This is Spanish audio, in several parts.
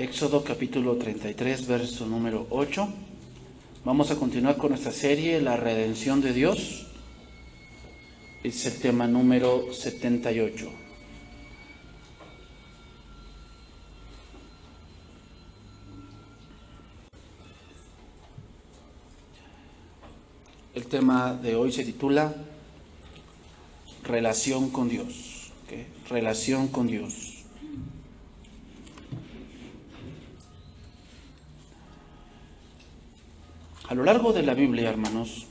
Éxodo capítulo 33, verso número 8. Vamos a continuar con nuestra serie, La redención de Dios. Es el tema número 78. El tema de hoy se titula Relación con Dios. ¿Okay? Relación con Dios. A lo largo de la Biblia, hermanos,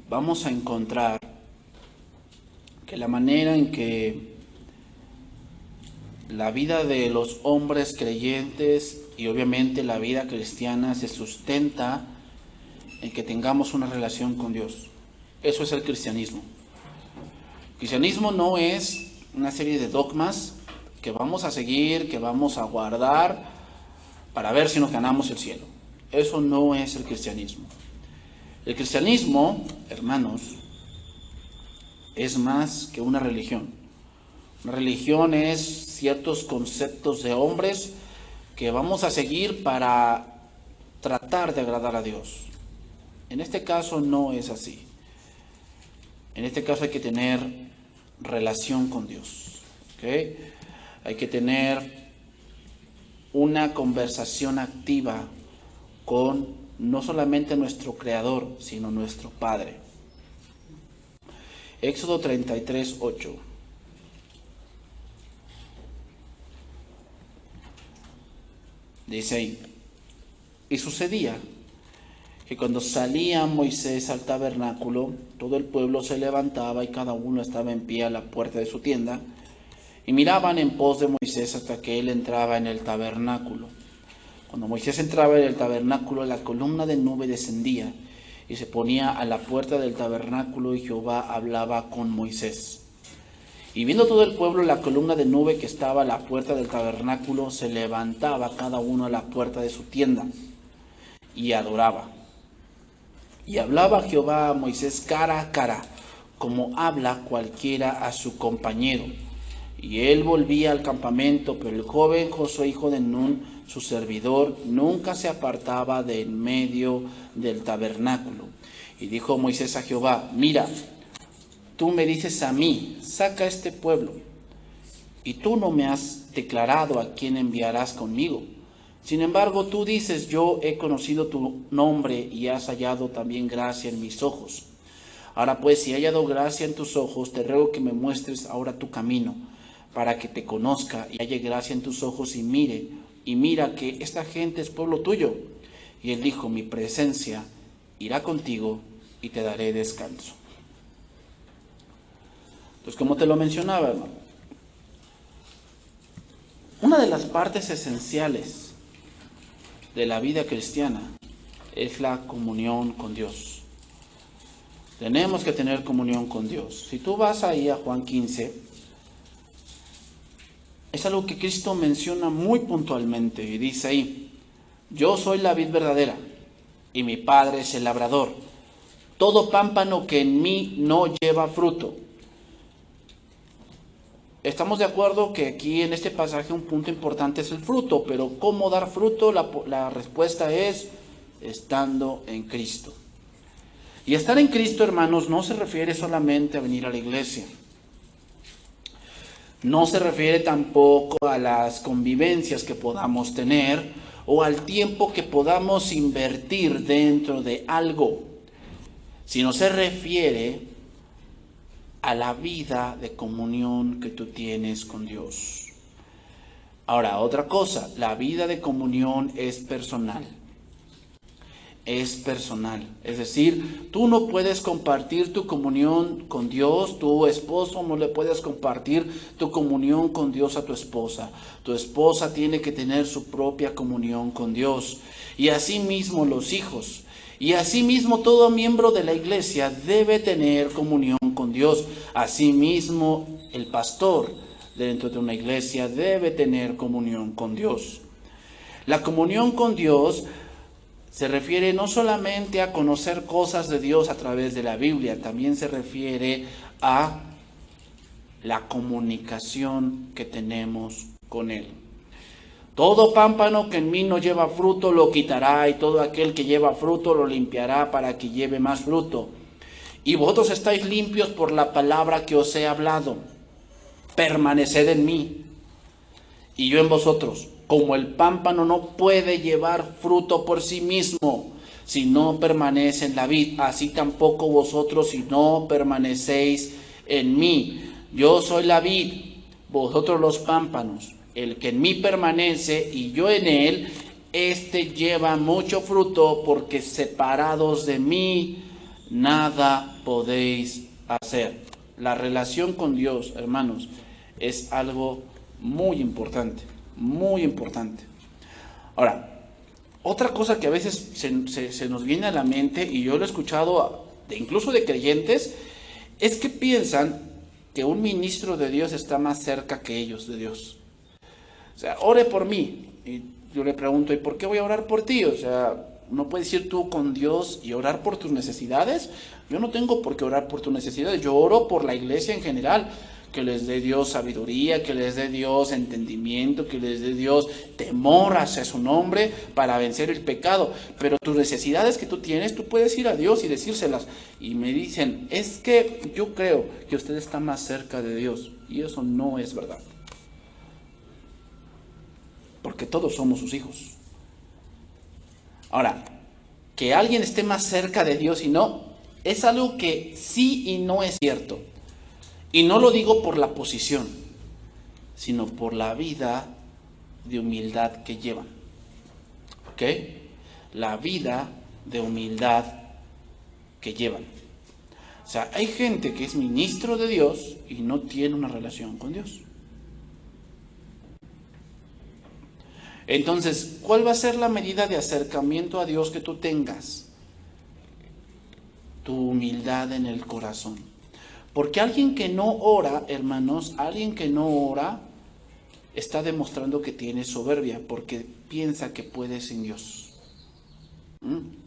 vamos a encontrar que la manera en que la vida de los hombres creyentes y obviamente la vida cristiana se sustenta en que tengamos una relación con Dios. Eso es el cristianismo. El cristianismo no es una serie de dogmas que vamos a seguir, que vamos a guardar para ver si nos ganamos el cielo. Eso no es el cristianismo. El cristianismo, hermanos, es más que una religión. Una religión es ciertos conceptos de hombres que vamos a seguir para tratar de agradar a Dios. En este caso no es así. En este caso hay que tener relación con Dios. ¿Okay? Hay que tener una conversación activa con no solamente nuestro Creador, sino nuestro Padre. Éxodo 33, 8. Dice ahí: y sucedía que cuando salía Moisés al tabernáculo, todo el pueblo se levantaba y cada uno estaba en pie a la puerta de su tienda, y miraban en pos de Moisés hasta que él entraba en el tabernáculo. Cuando Moisés entraba en el tabernáculo, la columna de nube descendía y se ponía a la puerta del tabernáculo, y Jehová hablaba con Moisés. Y viendo todo el pueblo la columna de nube que estaba a la puerta del tabernáculo, se levantaba cada uno a la puerta de su tienda y adoraba. Y hablaba Jehová a Moisés cara a cara, como habla cualquiera a su compañero. Y él volvía al campamento, pero el joven Josué, hijo de Nun, su servidor, nunca se apartaba de en medio del tabernáculo. Y dijo Moisés a Jehová: mira, tú me dices a mí, saca este pueblo, y tú no me has declarado a quién enviarás conmigo. Sin embargo, tú dices: yo he conocido tu nombre y has hallado también gracia en mis ojos. Ahora pues, si he hallado gracia en tus ojos, te ruego que me muestres ahora tu camino, para que te conozca y halle gracia en tus ojos, y mira que esta gente es pueblo tuyo. Y él dijo: mi presencia irá contigo y te daré descanso. Entonces, como te lo mencionaba, hermano, una de las partes esenciales de la vida cristiana es la comunión con Dios. Tenemos que tener comunión con Dios. Si tú vas ahí a Juan 15, es algo que Cristo menciona muy puntualmente y dice ahí: yo soy la vid verdadera y mi Padre es el labrador. Todo pámpano que en mí no lleva fruto. Estamos de acuerdo que aquí en este pasaje un punto importante es el fruto, pero ¿cómo dar fruto? La respuesta es estando en Cristo. Y estar en Cristo, hermanos, no se refiere solamente a venir a la iglesia. No se refiere tampoco a las convivencias que podamos tener o al tiempo que podamos invertir dentro de algo, sino se refiere a la vida de comunión que tú tienes con Dios. Ahora, otra cosa, la vida de comunión es personal. Es personal, es decir, tú no puedes compartir tu comunión con Dios, tu esposo no le puedes compartir tu comunión con Dios a tu esposa tiene que tener su propia comunión con Dios, y asimismo los hijos, y asimismo todo miembro de la iglesia debe tener comunión con Dios, asimismo el pastor dentro de una iglesia debe tener comunión con Dios. La comunión con Dios se refiere no solamente a conocer cosas de Dios a través de la Biblia, también se refiere a la comunicación que tenemos con Él. Todo pámpano que en mí no lleva fruto lo quitará, y todo aquel que lleva fruto lo limpiará para que lleve más fruto. Y vosotros estáis limpios por la palabra que os he hablado. Permaneced en mí, y yo en vosotros. Como el pámpano no puede llevar fruto por sí mismo, si no permanece en la vid, así tampoco vosotros si no permanecéis en mí. Yo soy la vid, vosotros los pámpanos. El que en mí permanece y yo en él, éste lleva mucho fruto, porque separados de mí nada podéis hacer. La relación con Dios, hermanos, es algo muy importante, muy importante. Ahora, otra cosa que a veces se nos viene a la mente, y yo lo he escuchado incluso de creyentes, es que piensan que un ministro de Dios está más cerca que ellos de Dios. O sea, ore por mí. Y yo le pregunto, ¿y por qué voy a orar por ti? O sea, ¿no puedes ir tú con Dios y orar por tus necesidades? Yo no tengo por qué orar por tus necesidades. Yo oro por la iglesia en general. Que les dé Dios sabiduría, que les dé Dios entendimiento, que les dé Dios temor hacia su nombre para vencer el pecado. Pero tus necesidades que tú tienes, tú puedes ir a Dios y decírselas. Y me dicen, es que yo creo que usted está más cerca de Dios. Y eso no es verdad. Porque todos somos sus hijos. Ahora, que alguien esté más cerca de Dios y no, es algo que sí y no es cierto. Y no lo digo por la posición, sino por la vida de humildad que llevan. ¿Ok? La vida de humildad que llevan. O sea, hay gente que es ministro de Dios y no tiene una relación con Dios. Entonces, ¿cuál va a ser la medida de acercamiento a Dios que tú tengas? Tu humildad en el corazón. Porque alguien que no ora, hermanos, alguien que no ora, está demostrando que tiene soberbia, porque piensa que puede sin Dios.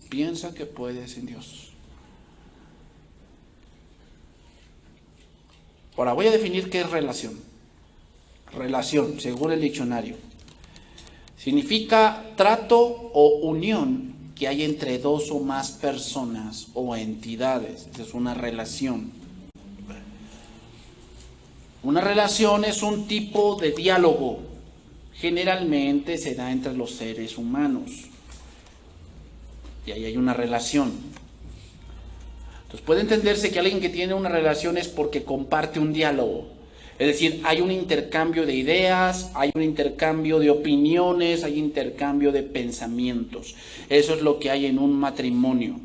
Piensa que puede sin Dios. Ahora voy a definir qué es relación. Relación, según el diccionario, significa trato o unión que hay entre dos o más personas o entidades. Esa es una relación. Una relación es un tipo de diálogo. Generalmente se da entre los seres humanos. Y ahí hay una relación. Entonces puede entenderse que alguien que tiene una relación es porque comparte un diálogo. Es decir, hay un intercambio de ideas, hay un intercambio de opiniones, hay intercambio de pensamientos. Eso es lo que hay en un matrimonio.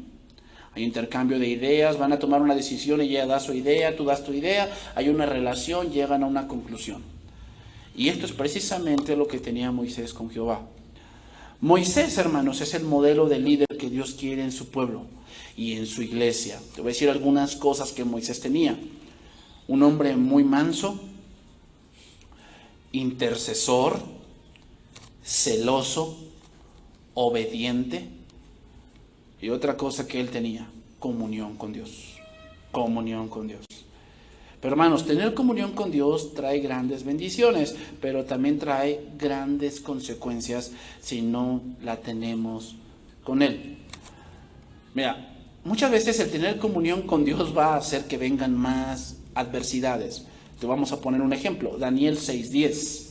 Hay intercambio de ideas, van a tomar una decisión, ella da su idea, tú das tu idea, hay una relación, llegan a una conclusión. Y esto es precisamente lo que tenía Moisés con Jehová. Moisés, hermanos, es el modelo de líder que Dios quiere en su pueblo y en su iglesia. Te voy a decir algunas cosas que Moisés tenía. Un hombre muy manso, intercesor, celoso, obediente. Y otra cosa que él tenía, comunión con Dios. Comunión con Dios. Pero hermanos, tener comunión con Dios trae grandes bendiciones, pero también trae grandes consecuencias si no la tenemos con Él. Mira, muchas veces el tener comunión con Dios va a hacer que vengan más adversidades. Te vamos a poner un ejemplo, Daniel 6:10.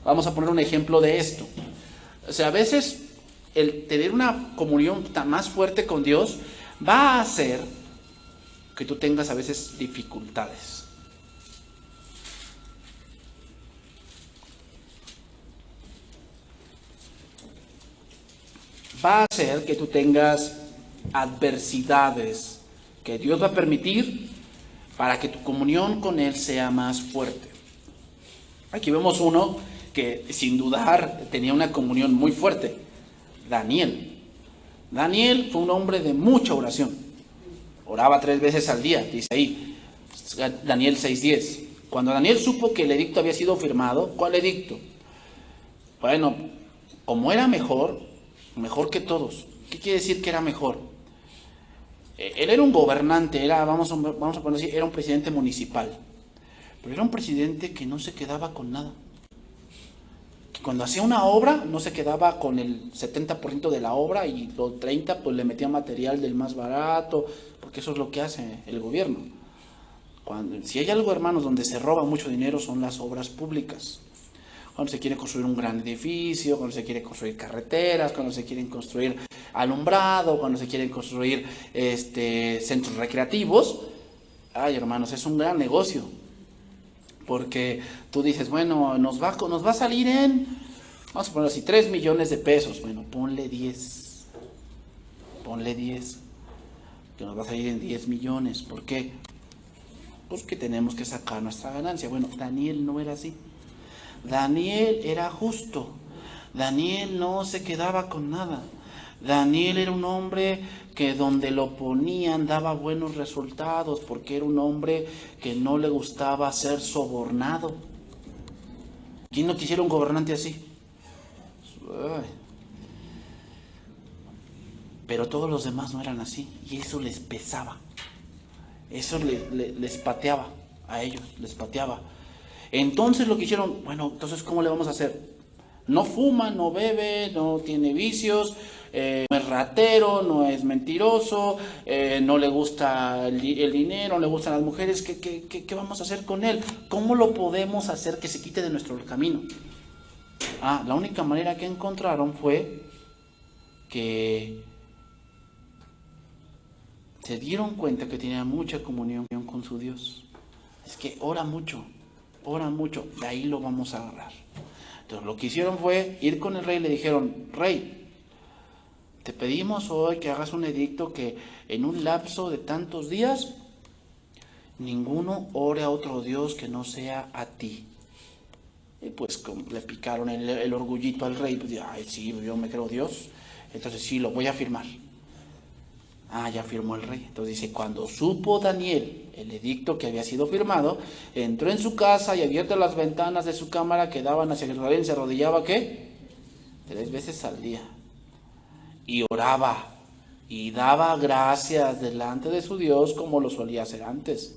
Vamos a poner un ejemplo de esto. O sea, a veces el tener una comunión tan más fuerte con Dios va a hacer que tú tengas a veces dificultades. Va a hacer que tú tengas adversidades que Dios va a permitir para que tu comunión con Él sea más fuerte. Aquí vemos uno que sin dudar tenía una comunión muy fuerte. Daniel. Daniel fue un hombre de mucha oración. Oraba 3 veces al día, dice ahí, Daniel 6:10. Cuando Daniel supo que el edicto había sido firmado, ¿cuál edicto? Bueno, como era mejor que todos. ¿Qué quiere decir que era mejor? Él era un gobernante, vamos a poner así, era un presidente municipal. Pero era un presidente que no se quedaba con nada. Que cuando hacía una obra, no se quedaba con el 70% de la obra y los 30% pues le metía material del más barato, porque eso es lo que hace el gobierno. Si hay algo, hermanos, donde se roba mucho dinero son las obras públicas. Cuando se quiere construir un gran edificio, cuando se quiere construir carreteras, cuando se quieren construir alumbrado, cuando se quieren construir centros recreativos. Ay, hermanos, es un gran negocio. Porque tú dices, bueno, nos va a salir vamos a poner así, 3 millones de pesos. Bueno, ponle 10. Que nos va a salir en 10 millones. ¿Por qué? Pues que tenemos que sacar nuestra ganancia. Bueno, Daniel no era así. Daniel era justo. Daniel no se quedaba con nada. Daniel era un hombre que donde lo ponían daba buenos resultados, porque era un hombre que no le gustaba ser sobornado. ¿Quién no quisiera un gobernante así? Pero todos los demás no eran así, y eso les pesaba. Eso les pateaba a ellos, les pateaba. Entonces lo que hicieron, bueno, entonces ¿cómo le vamos a hacer? No fuma, no bebe, no tiene vicios, no es ratero, no es mentiroso, no le gusta el dinero, no le gustan las mujeres. ¿Qué vamos a hacer con él? ¿Cómo lo podemos hacer que se quite de nuestro camino? La única manera que encontraron fue que se dieron cuenta que tenía mucha comunión con su Dios. Es que ora mucho, de ahí lo vamos a agarrar. Entonces lo que hicieron fue ir con el rey y le dijeron, rey, te pedimos hoy que hagas un edicto que en un lapso de tantos días ninguno ore a otro Dios que no sea a ti. Y pues le picaron el orgullito al rey, pues ay sí, yo me creo Dios, entonces sí, lo voy a firmar. Ya firmó el rey. Entonces dice, cuando supo Daniel el edicto que había sido firmado, entró en su casa y abiertas las ventanas de su cámara que daban hacia Jerusalén, se arrodillaba, ¿qué? 3 veces al día. Y oraba y daba gracias delante de su Dios como lo solía hacer antes.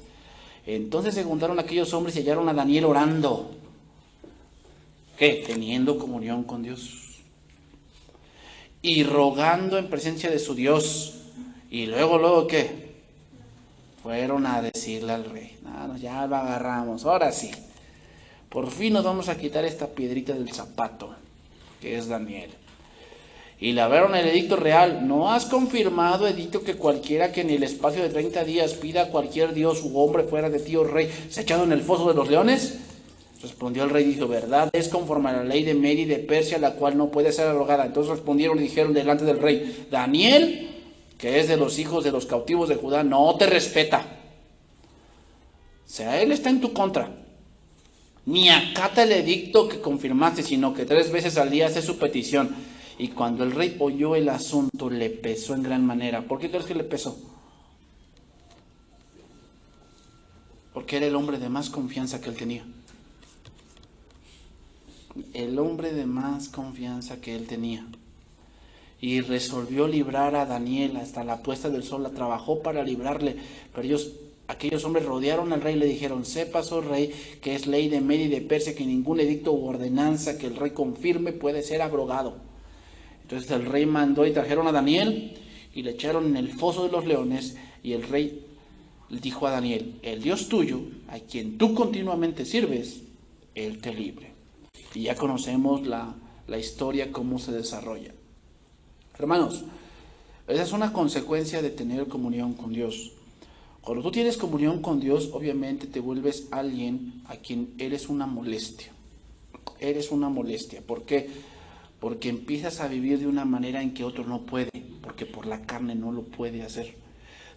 Entonces se juntaron aquellos hombres y hallaron a Daniel orando. ¿Qué? Teniendo comunión con Dios. Y rogando en presencia de su Dios. Y luego, ¿qué? Fueron a decirle al rey, ya lo agarramos, ahora sí. Por fin nos vamos a quitar esta piedrita del zapato, que es Daniel. Y le abrieron el edicto real. ¿No has confirmado, edicto, que cualquiera que en el espacio de 30 días pida a cualquier dios u hombre fuera de ti, oh rey, sea echado en el foso de los leones? Respondió el rey y dijo, verdad es conforme a la ley de Media y de Persia, la cual no puede ser arrogada. Entonces respondieron y dijeron delante del rey, Daniel, que es de los hijos de los cautivos de Judá, no te respeta. O sea, él está en tu contra. Ni acata el edicto que confirmaste, sino que 3 veces al día hace su petición. Y cuando el rey oyó el asunto, le pesó en gran manera. ¿Por qué crees que le pesó? Porque era el hombre de más confianza que él tenía. El hombre de más confianza que él tenía. Y resolvió librar a Daniel hasta la puesta del sol, la trabajó para librarle, pero aquellos hombres rodearon al rey y le dijeron, sepas, oh rey, que es ley de Media y de Persia que ningún edicto u ordenanza que el rey confirme puede ser abrogado. Entonces el rey mandó y trajeron a Daniel y le echaron en el foso de los leones, y el rey le dijo a Daniel, el Dios tuyo, a quien tú continuamente sirves, él te libre. Y ya conocemos la historia, cómo se desarrolla. Hermanos, esa es una consecuencia de tener comunión con Dios. Cuando tú tienes comunión con Dios, obviamente te vuelves alguien a quien eres una molestia. Eres una molestia. ¿Por qué? Porque empiezas a vivir de una manera en que otro no puede, porque por la carne no lo puede hacer.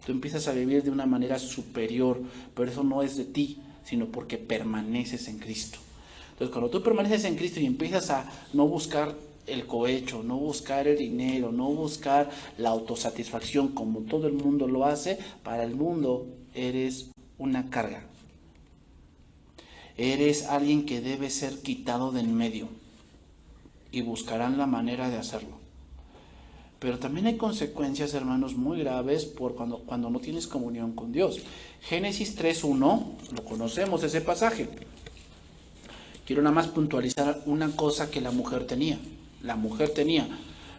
Tú empiezas a vivir de una manera superior, pero eso no es de ti, sino porque permaneces en Cristo. Entonces, cuando tú permaneces en Cristo y empiezas a no buscar el cohecho, no buscar el dinero, no buscar la autosatisfacción como todo el mundo lo hace, para el mundo eres una carga. Eres alguien que debe ser quitado de en medio y buscarán la manera de hacerlo. Pero también hay consecuencias, hermanos, muy graves por cuando no tienes comunión con Dios. Génesis 3:1, lo conocemos ese pasaje. Quiero nada más puntualizar una cosa que la mujer tenía. La mujer tenía,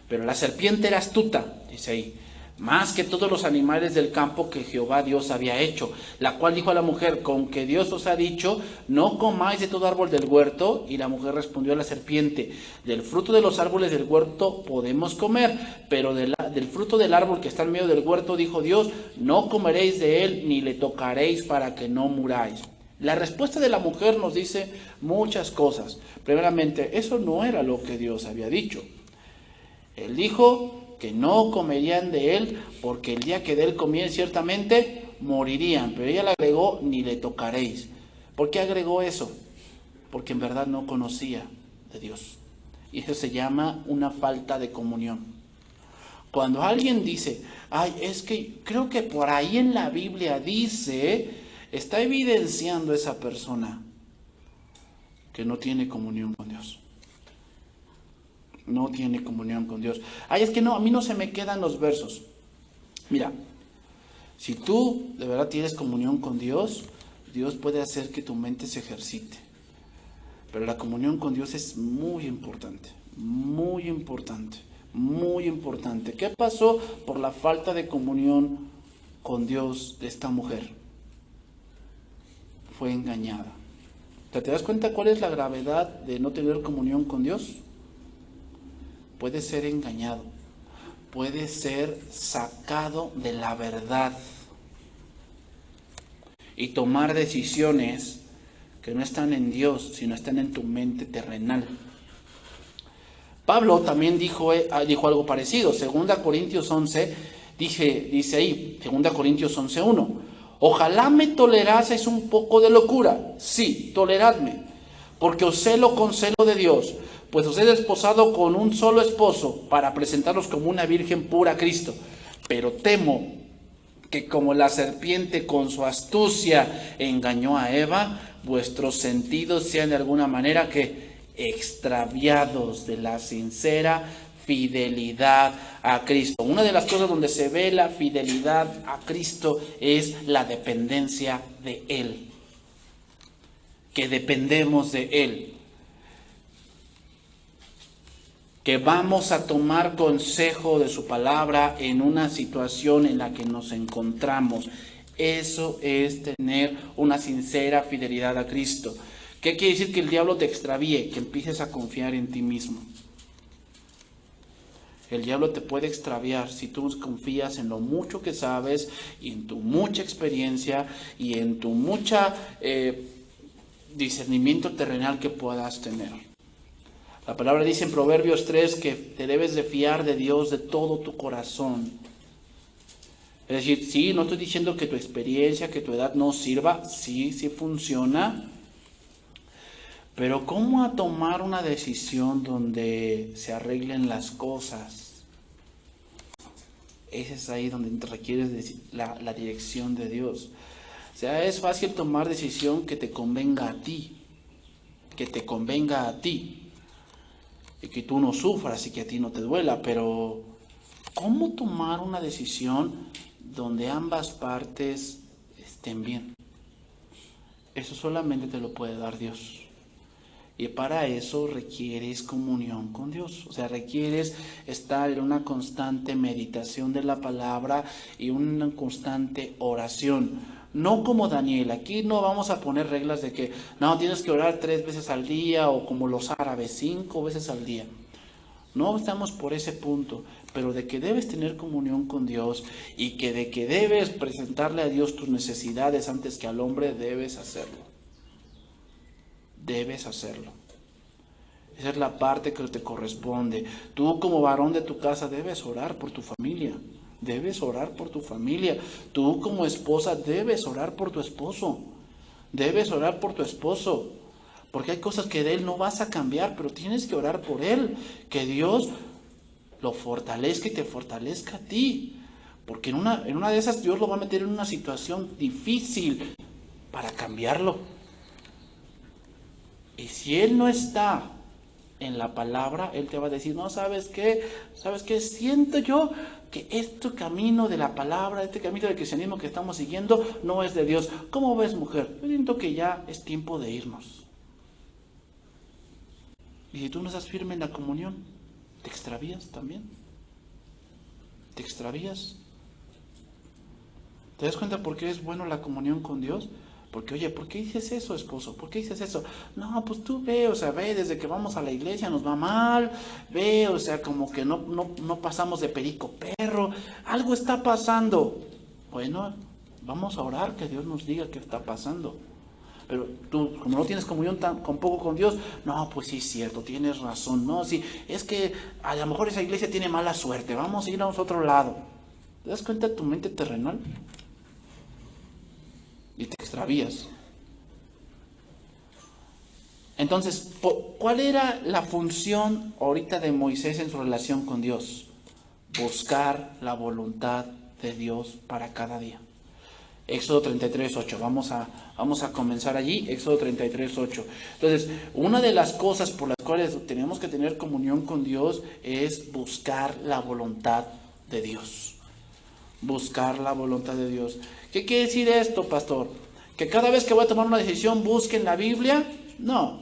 pero la serpiente era astuta, dice ahí, más que todos los animales del campo que Jehová Dios había hecho, la cual dijo a la mujer, con que Dios os ha dicho, no comáis de todo árbol del huerto. Y la mujer respondió a la serpiente, del fruto de los árboles del huerto podemos comer, pero del fruto del árbol que está en medio del huerto, dijo Dios, no comeréis de él, ni le tocaréis para que no muráis. La respuesta de la mujer nos dice muchas cosas. Primeramente, eso no era lo que Dios había dicho. Él dijo que no comerían de él, porque el día que de él comieran ciertamente morirían. Pero ella le agregó, ni le tocaréis. ¿Por qué agregó eso? Porque en verdad no conocía de Dios. Y eso se llama una falta de comunión. Cuando alguien dice, ay, es que creo que por ahí en la Biblia dice, está evidenciando esa persona que no tiene comunión con Dios. No tiene comunión con Dios. Ay, es que no, a mí no se me quedan los versos. Mira, si tú de verdad tienes comunión con Dios, Dios puede hacer que tu mente se ejercite. Pero la comunión con Dios es muy importante, muy importante, muy importante. ¿Qué pasó por la falta de comunión con Dios de esta mujer? Fue engañada. ¿Te das cuenta cuál es la gravedad de no tener comunión con Dios? Puede ser engañado, puede ser sacado de la verdad y tomar decisiones que no están en Dios, sino están en tu mente terrenal. Pablo también dijo algo parecido. 2 Corintios 11, dice ahí, 2 Corintios 11:1. Ojalá me toleraseis un poco de locura. Sí, toleradme, porque os celo con celo de Dios, pues os he desposado con un solo esposo para presentaros como una virgen pura a Cristo. Pero temo que como la serpiente con su astucia engañó a Eva, vuestros sentidos sean de alguna manera que extraviados de la sincera fidelidad a Cristo. Una de las cosas donde se ve la fidelidad a Cristo es la dependencia de Él. Que dependemos de Él. Que vamos a tomar consejo de su palabra en una situación en la que nos encontramos. Eso es tener una sincera fidelidad a Cristo. ¿Qué quiere decir? Que el diablo te extravíe, que empieces a confiar en ti mismo. El diablo te puede extraviar si tú confías en lo mucho que sabes y en tu mucha experiencia y en tu mucha discernimiento terrenal que puedas tener. La palabra dice en Proverbios 3 que te debes de fiar de Dios de todo tu corazón. Es decir, sí, no estoy diciendo que tu experiencia, que tu edad no sirva, sí funciona. Pero ¿cómo a tomar una decisión donde se arreglen las cosas? Ese es ahí donde requieres la dirección de Dios. O sea, es fácil tomar decisión que te convenga a ti. Que te convenga a ti. Y que tú no sufras y que a ti no te duela. Pero ¿cómo tomar una decisión donde ambas partes estén bien? Eso solamente te lo puede dar Dios. Y para eso requieres comunión con Dios. O sea, requieres estar en una constante meditación de la palabra y una constante oración. No como Daniel. Aquí no vamos a poner reglas de que no, tienes que orar 3 veces al día o como los árabes, 5 veces al día. No estamos por ese punto, pero de que debes tener comunión con Dios y que de que debes presentarle a Dios tus necesidades antes que al hombre, debes hacerlo. Debes hacerlo. Esa es la parte que te corresponde. Tú como varón de tu casa debes orar por tu familia. Debes orar por tu familia. Tú como esposa debes orar por tu esposo. Debes orar por tu esposo. Porque hay cosas que de él no vas a cambiar, pero tienes que orar por él. Que Dios lo fortalezca y te fortalezca a ti. Porque en una de esas Dios lo va a meter en una situación difícil para cambiarlo. Y si él no está en la palabra, él te va a decir, no, ¿sabes qué? Siento yo que este camino de la palabra, este camino del cristianismo que estamos siguiendo, no es de Dios. ¿Cómo ves, mujer? Yo siento que ya es tiempo de irnos. Y si tú no estás firme en la comunión, te extravías también. Te extravías. ¿Te das cuenta por qué es bueno la comunión con Dios? Porque, oye, ¿por qué dices eso, esposo? ¿Por qué dices eso? No, pues tú ve, o sea, ve, desde que vamos a la iglesia nos va mal, ve, o sea, como que no pasamos de perico perro, algo está pasando. Bueno, vamos a orar que Dios nos diga qué está pasando. Pero tú, como no tienes comunión con poco con Dios, no, pues sí es cierto, tienes razón, no, sí, es que a lo mejor esa iglesia tiene mala suerte, vamos a ir a otro lado. ¿Te das cuenta de tu mente terrenal? Y te extravías. Entonces, ¿cuál era la función ahorita de Moisés en su relación con Dios? Buscar la voluntad de Dios para cada día. Éxodo 33:8, vamos a comenzar allí, Éxodo 33:8. Entonces, una de las cosas por las cuales tenemos que tener comunión con Dios es buscar la voluntad de Dios. Buscar la voluntad de Dios. ¿Qué quiere decir esto, pastor? ¿Que cada vez que voy a tomar una decisión busque en la Biblia? No.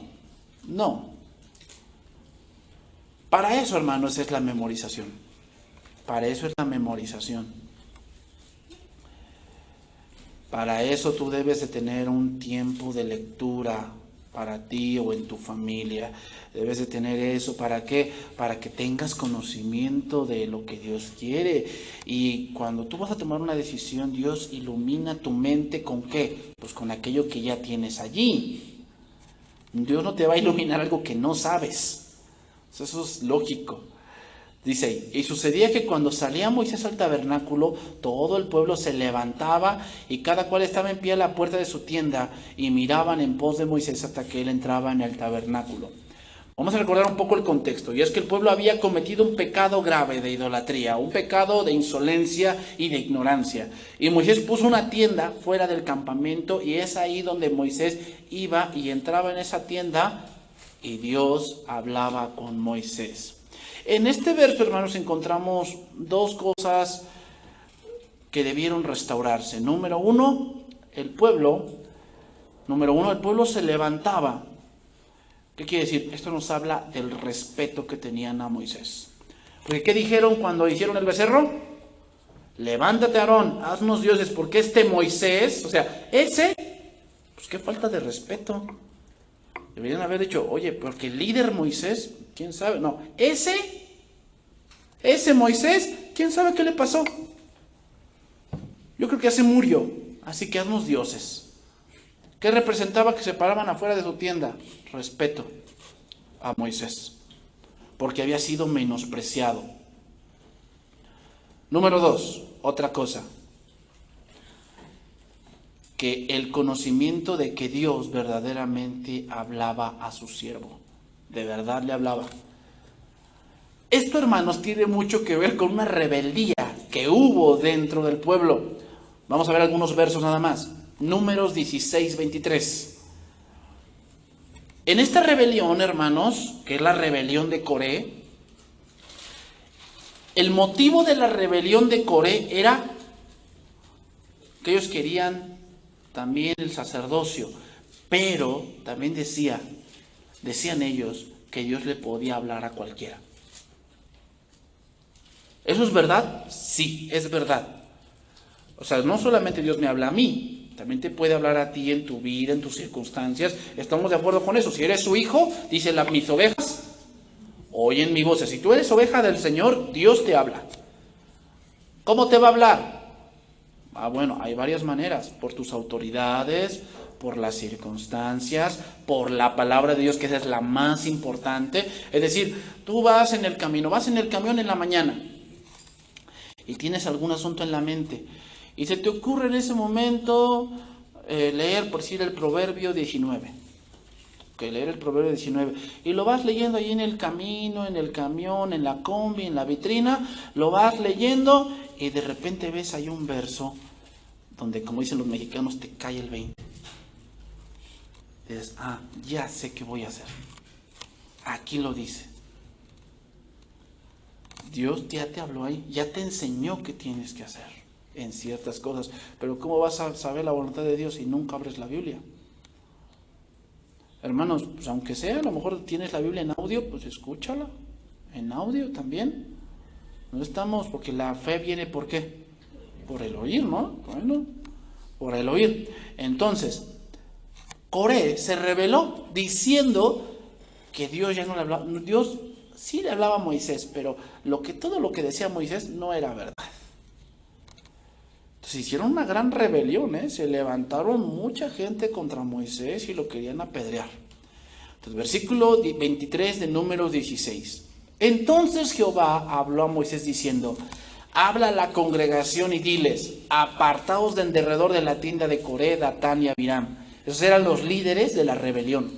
Para eso, hermanos, es la memorización. Para eso es la memorización. Para eso tú debes de tener un tiempo de lectura para ti o en tu familia. Debes de tener eso. ¿Para qué? Para que tengas conocimiento de lo que Dios quiere. Y cuando tú vas a tomar una decisión, Dios ilumina tu mente ¿con qué? Pues con aquello que ya tienes allí. Dios no te va a iluminar algo que no sabes. Eso es lógico. Dice, y sucedía que cuando salía Moisés al tabernáculo, todo el pueblo se levantaba y cada cual estaba en pie a la puerta de su tienda y miraban en pos de Moisés hasta que él entraba en el tabernáculo. Vamos a recordar un poco el contexto, y es que el pueblo había cometido un pecado grave de idolatría, un pecado de insolencia y de ignorancia. Y Moisés puso una tienda fuera del campamento y es ahí donde Moisés iba y entraba en esa tienda y Dios hablaba con Moisés. En este verso, hermanos, encontramos dos cosas que debieron restaurarse. Número uno, el pueblo se levantaba. ¿Qué quiere decir? Esto nos habla del respeto que tenían a Moisés. Porque ¿qué dijeron cuando hicieron el becerro? Levántate, Aarón, haznos dioses, porque este Moisés, o sea, ese, pues qué falta de respeto. Deberían haber dicho, oye, porque el líder Moisés, quién sabe, no, ese Moisés, quién sabe qué le pasó. Yo creo que ya se murió, así que haznos dioses. ¿Qué representaba que se paraban afuera de su tienda? Respeto a Moisés, porque había sido menospreciado. Número 2, otra cosa, que el conocimiento de que Dios verdaderamente hablaba a su siervo, de verdad le hablaba. Esto, hermanos, tiene mucho que ver con una rebeldía que hubo dentro del pueblo. Vamos a ver algunos versos nada más. Números 16:23. En esta rebelión, hermanos, que es la rebelión de Coré, el motivo de la rebelión de Coré era que ellos querían también el sacerdocio, pero también decían ellos que Dios le podía hablar a cualquiera. ¿Eso es verdad? Sí, es verdad. O sea, no solamente Dios me habla a mí, también te puede hablar a ti en tu vida, en tus circunstancias. ¿Estamos de acuerdo con eso? Si eres su hijo, dice mis ovejas oyen mi voz. Si tú eres oveja del Señor, Dios te habla. ¿Cómo te va a hablar? Bueno, hay varias maneras. Por tus autoridades, por las circunstancias, por la palabra de Dios, que esa es la más importante. Es decir, tú vas en el camión en la mañana y tienes algún asunto en la mente y se te ocurre en ese momento leer, por decir, el Proverbio 19. Leer el Proverbio 19 y lo vas leyendo ahí en el camino, en el camión, en la combi, en la vitrina, lo vas leyendo y de repente ves ahí un verso donde, como dicen los mexicanos, te cae el 20. Dices, ya sé qué voy a hacer. Aquí lo dice. Dios ya te habló ahí, ya te enseñó qué tienes que hacer en ciertas cosas. Pero ¿cómo vas a saber la voluntad de Dios si nunca abres la Biblia? Hermanos, pues aunque sea, a lo mejor tienes la Biblia en audio, pues escúchala en audio también. No estamos, porque la fe viene ¿por qué? Por el oír, ¿no? Bueno, por el oír. Entonces, Coré se rebeló diciendo que Dios ya no le hablaba. Dios sí le hablaba a Moisés, pero todo lo que decía Moisés no era verdad. Entonces hicieron una gran rebelión, ¿eh? Se levantaron mucha gente contra Moisés y lo querían apedrear. Entonces, versículo 23 de Números 16. Entonces Jehová habló a Moisés diciendo: habla a la congregación y diles: apartaos de en derredor de la tienda de Coré, Datán y Abiram. Esos eran los líderes de la rebelión.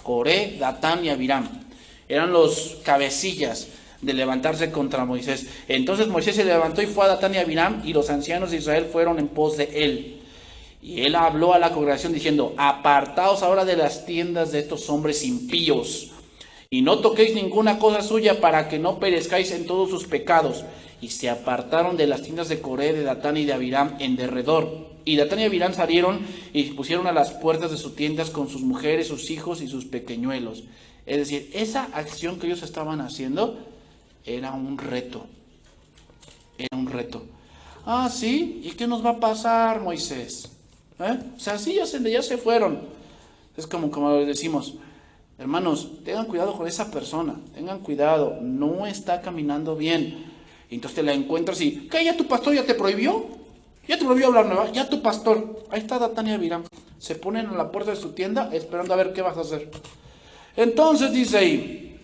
Coré, Datán y Abiram. Eran los cabecillas de levantarse contra Moisés. Entonces Moisés se levantó y fue a Datán y Abiram, y los ancianos de Israel fueron en pos de él. Y él habló a la congregación diciendo: apartaos ahora de las tiendas de estos hombres impíos, y no toquéis ninguna cosa suya, para que no perezcáis en todos sus pecados. Y se apartaron de las tiendas de Coré, de Datán y de Abiram en derredor. Y Datán y Abiram salieron y pusieron a las puertas de sus tiendas con sus mujeres, sus hijos y sus pequeñuelos. Es decir, esa acción que ellos estaban haciendo era un reto. Era un reto. Ah, ¿sí? ¿Y qué nos va a pasar, Moisés? O sea, sí, ya se fueron. Es como decimos: hermanos, tengan cuidado con esa persona. Tengan cuidado, no está caminando bien. Y entonces te la encuentras y: ¿qué? ¿Ya tu pastor ya te prohibió? ¿Ya te prohibió hablar nueva? Ya tu pastor. Ahí está Datán y Abiram. Se ponen a la puerta de su tienda esperando a ver qué vas a hacer. Entonces dice ahí: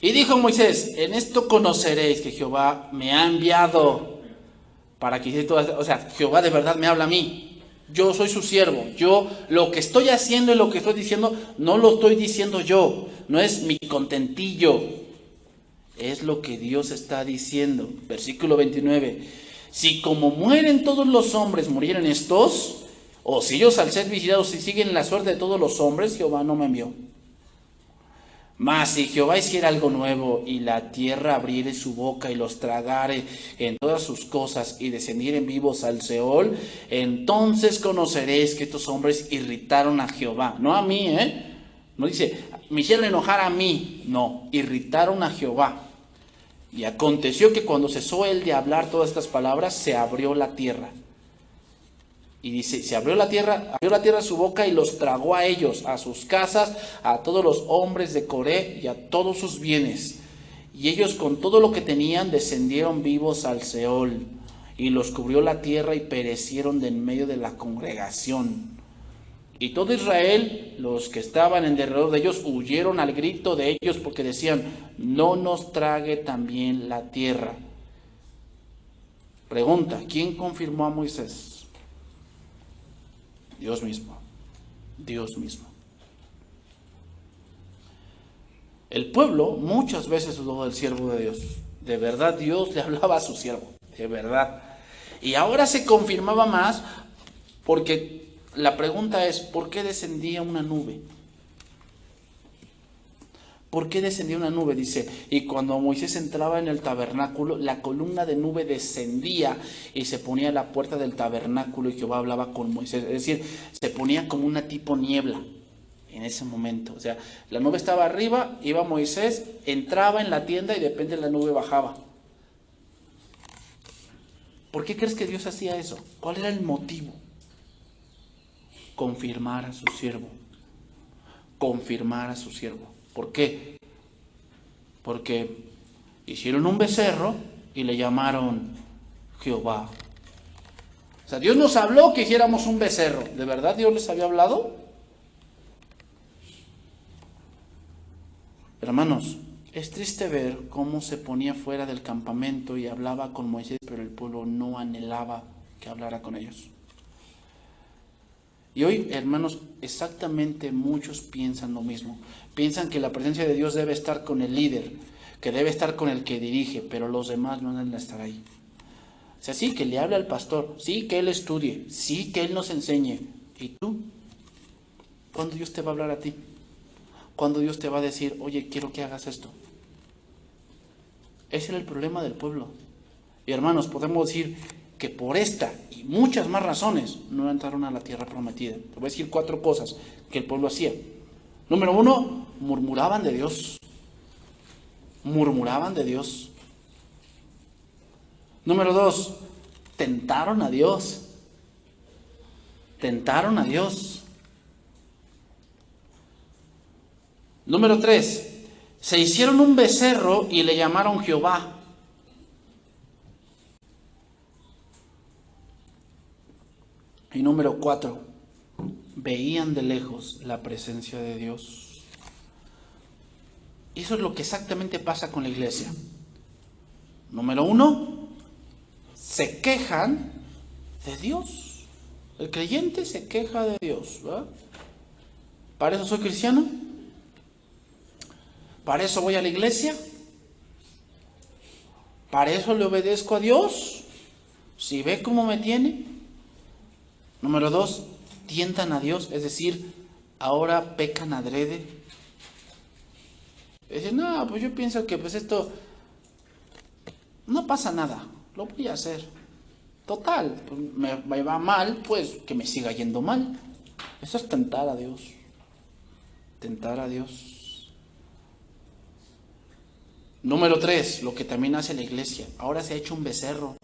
y dijo Moisés: en esto conoceréis que Jehová me ha enviado para que hiciera todas. O sea, Jehová de verdad me habla a mí. Yo soy su siervo. Yo lo que estoy haciendo y lo que estoy diciendo no lo estoy diciendo yo. No es mi contentillo. Es lo que Dios está diciendo. Versículo 29. Si como mueren todos los hombres murieran estos, o si ellos al ser visitados si siguen la suerte de todos los hombres, Jehová no me envió. Mas si Jehová hiciera algo nuevo, y la tierra abriere su boca y los tragare en todas sus cosas, y descendieren vivos al Seol, entonces conoceréis que estos hombres irritaron a Jehová. No a mí, no dice, me hicieron enojar a mí. No, irritaron a Jehová. Y aconteció que cuando cesó él de hablar todas estas palabras, se abrió la tierra. Y dice, se abrió la tierra su boca y los tragó a ellos, a sus casas, a todos los hombres de Coré y a todos sus bienes. Y ellos con todo lo que tenían descendieron vivos al Seol, y los cubrió la tierra y perecieron de en medio de la congregación. Y todo Israel, los que estaban en derredor de ellos, huyeron al grito de ellos, porque decían: no nos trague también la tierra. Pregunta: ¿quién confirmó a Moisés? Dios mismo. Dios mismo. El pueblo muchas veces dudó del siervo de Dios. De verdad Dios le hablaba a su siervo. De verdad. Y ahora se confirmaba más, porque la pregunta es: ¿por qué descendía una nube? ¿Por qué descendía una nube? Dice, y cuando Moisés entraba en el tabernáculo, la columna de nube descendía y se ponía a la puerta del tabernáculo, y Jehová hablaba con Moisés. Es decir, se ponía como una tipo niebla en ese momento. O sea, la nube estaba arriba, iba Moisés, entraba en la tienda y de repente la nube bajaba. ¿Por qué crees que Dios hacía eso? ¿Cuál era el motivo? Confirmar a su siervo. Confirmar a su siervo. ¿Por qué? Porque hicieron un becerro y le llamaron Jehová. O sea, Dios nos habló que hiciéramos un becerro. ¿De verdad Dios les había hablado? Hermanos, es triste ver cómo se ponía fuera del campamento y hablaba con Moisés, pero el pueblo no anhelaba que hablara con ellos. Y hoy, hermanos, exactamente muchos piensan lo mismo. Piensan que la presencia de Dios debe estar con el líder, que debe estar con el que dirige, pero los demás no deben estar ahí. O sea, sí, que le hable al pastor, sí, que él estudie, sí, que él nos enseñe. ¿Y tú? ¿Cuándo Dios te va a hablar a ti? ¿Cuándo Dios te va a decir: oye, quiero que hagas esto? Ese era el problema del pueblo. Y hermanos, podemos decir que por esta y muchas más razones no entraron a la tierra prometida. Te voy a decir 4 cosas que el pueblo hacía. Número 1, murmuraban de Dios. Murmuraban de Dios. Número 2, tentaron a Dios. Tentaron a Dios. Número 3, se hicieron un becerro y le llamaron Jehová. Y número 4, veían de lejos la presencia de Dios. Eso es lo que exactamente pasa con la iglesia. Número 1, se quejan de Dios. El creyente se queja de Dios, ¿verdad? ¿Para eso soy cristiano? ¿Para eso voy a la iglesia? ¿Para eso le obedezco a Dios? ¿Si ve cómo me tiene? Número 2, tientan a Dios, es decir, ahora pecan adrede. Dicen, no, pues yo pienso que pues esto no pasa nada, lo voy a hacer. Total, pues me va mal, pues que me siga yendo mal. Eso es tentar a Dios. Tentar a Dios. Número 3, lo que también hace la iglesia. Ahora se ha hecho un becerro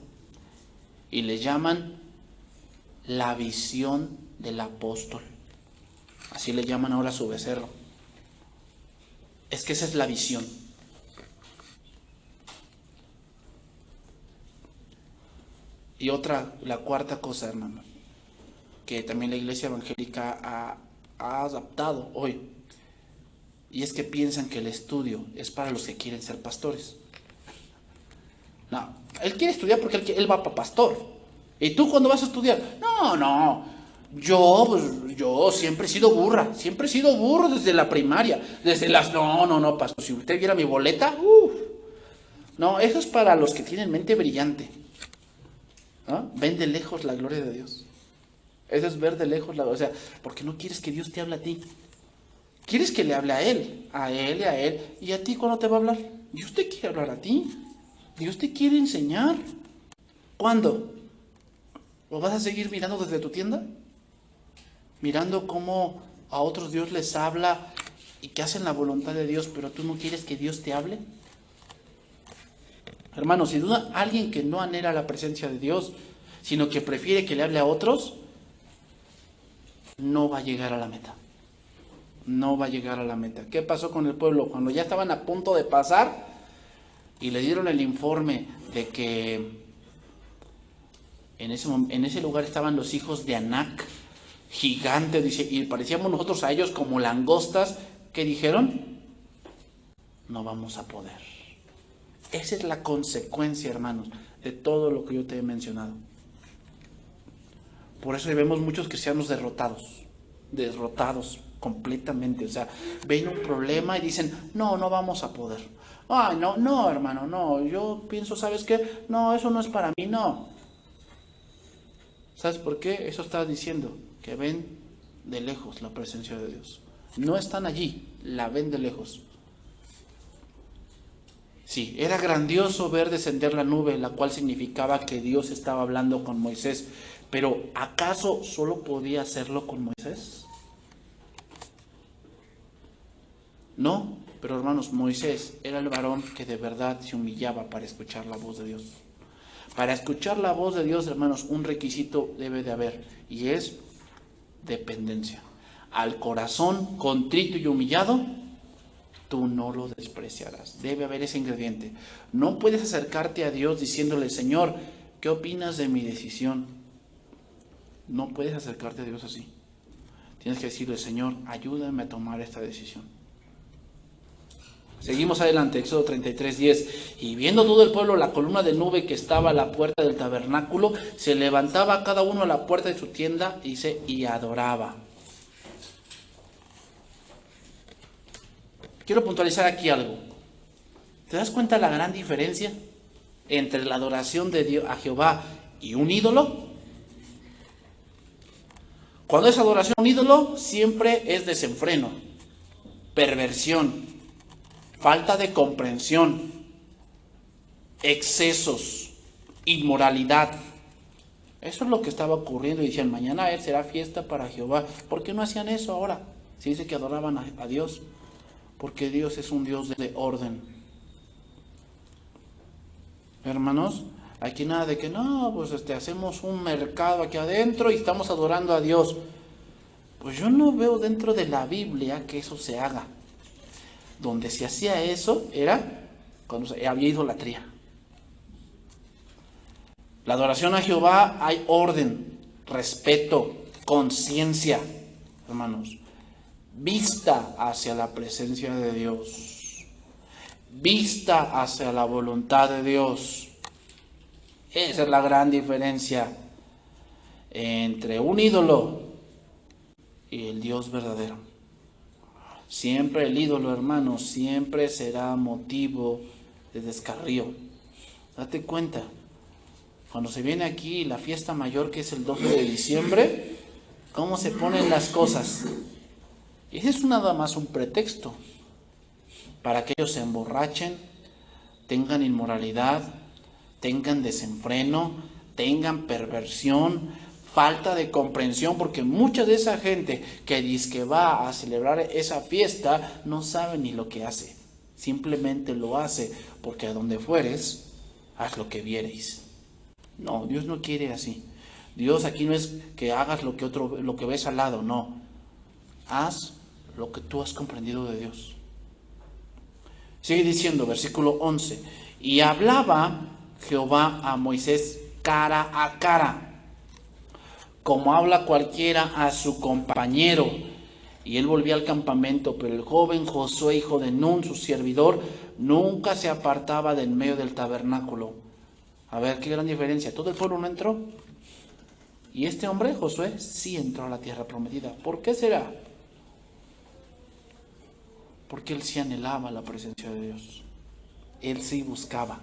y le llaman la visión del apóstol. Así le llaman ahora a su becerro. Es que esa es la visión. Y la cuarta cosa, hermanos, que también la iglesia evangélica ha adaptado hoy, y es que piensan que el estudio es para los que quieren ser pastores. No, él quiere estudiar porque él va para pastor. ¿Y tú cuándo vas a estudiar? No, yo siempre he sido burro desde la primaria, desde las... No, pastor, si usted viera mi boleta, no, eso es para los que tienen mente brillante. ¿No? Ven de lejos la gloria de Dios. Eso es ver de lejos o sea, porque no quieres que Dios te hable a ti. Quieres que le hable a Él, y a Él. ¿Y a ti cuándo te va a hablar? Dios te quiere hablar a ti. Dios te quiere enseñar. ¿Cuándo? ¿O vas a seguir mirando desde tu tienda? Mirando cómo a otros Dios les habla y que hacen la voluntad de Dios, pero tú no quieres que Dios te hable. Hermanos, sin duda, alguien que no anhela la presencia de Dios, sino que prefiere que le hable a otros, no va a llegar a la meta. No va a llegar a la meta. ¿Qué pasó con el pueblo? Cuando ya estaban a punto de pasar y le dieron el informe de que en ese lugar estaban los hijos de Anac, gigantes, dice, y parecíamos nosotros a ellos como langostas, ¿qué dijeron? No vamos a poder. Esa es la consecuencia, hermanos, de todo lo que yo te he mencionado. Por eso vemos muchos cristianos derrotados completamente. O sea, ven un problema y dicen, no vamos a poder. Ay, no, hermano, no, yo pienso, ¿sabes qué? No, eso no es para mí, no. ¿Sabes por qué? Eso está diciendo, que ven de lejos la presencia de Dios. No están allí, la ven de lejos. Sí, era grandioso ver descender la nube, la cual significaba que Dios estaba hablando con Moisés. Pero ¿acaso solo podía hacerlo con Moisés? No, pero hermanos, Moisés era el varón que de verdad se humillaba para escuchar la voz de Dios. Para escuchar la voz de Dios, hermanos, un requisito debe de haber, y es dependencia. Al corazón contrito y humillado, tú no lo despreciarás. Debe haber ese ingrediente. No puedes acercarte a Dios diciéndole, Señor, ¿qué opinas de mi decisión? No puedes acercarte a Dios así. Tienes que decirle, Señor, ayúdame a tomar esta decisión. Seguimos adelante, Éxodo 33:10. Y viendo todo el pueblo la columna de nube que estaba a la puerta del tabernáculo, se levantaba cada uno a la puerta de su tienda, y adoraba. Quiero puntualizar aquí algo. ¿Te das cuenta la gran diferencia entre la adoración de Dios a Jehová y un ídolo? Cuando es adoración a un ídolo, siempre es desenfreno, perversión, falta de comprensión, excesos, inmoralidad. Eso es lo que estaba ocurriendo y decían, mañana será fiesta para Jehová. ¿Por qué no hacían eso ahora? Se dice que adoraban a Dios, porque Dios es un Dios de orden. Hermanos, aquí nada de que no, pues hacemos un mercado aquí adentro y estamos adorando a Dios. Pues yo no veo dentro de la Biblia que eso se haga. Donde se hacía eso era cuando había idolatría. La adoración a Jehová hay orden, respeto, conciencia, hermanos. Vista hacia la presencia de Dios. Vista hacia la voluntad de Dios. Esa es la gran diferencia entre un ídolo y el Dios verdadero. Siempre el ídolo, hermanos, siempre será motivo de descarrío. Date cuenta, cuando se viene aquí la fiesta mayor, que es el 12 de diciembre, ¿cómo se ponen las cosas? Y ese es nada más un pretexto para que ellos se emborrachen, tengan inmoralidad, tengan desenfreno, tengan perversión, falta de comprensión, porque mucha de esa gente que dice que va a celebrar esa fiesta no sabe ni lo que hace. Simplemente lo hace porque a donde fueres, haz lo que viereis. No, Dios no quiere así. Dios aquí no es que hagas lo que ves al lado, no. Haz lo que tú has comprendido de Dios. Sigue diciendo, versículo 11. Y hablaba Jehová a Moisés cara a cara, como habla cualquiera a su compañero. Y él volvía al campamento, pero el joven Josué, hijo de Nun, su servidor, nunca se apartaba del medio del tabernáculo. A ver, qué gran diferencia. Todo el pueblo no entró. Y este hombre, Josué, sí entró a la tierra prometida. ¿Por qué será? Porque él sí anhelaba la presencia de Dios. Él sí buscaba.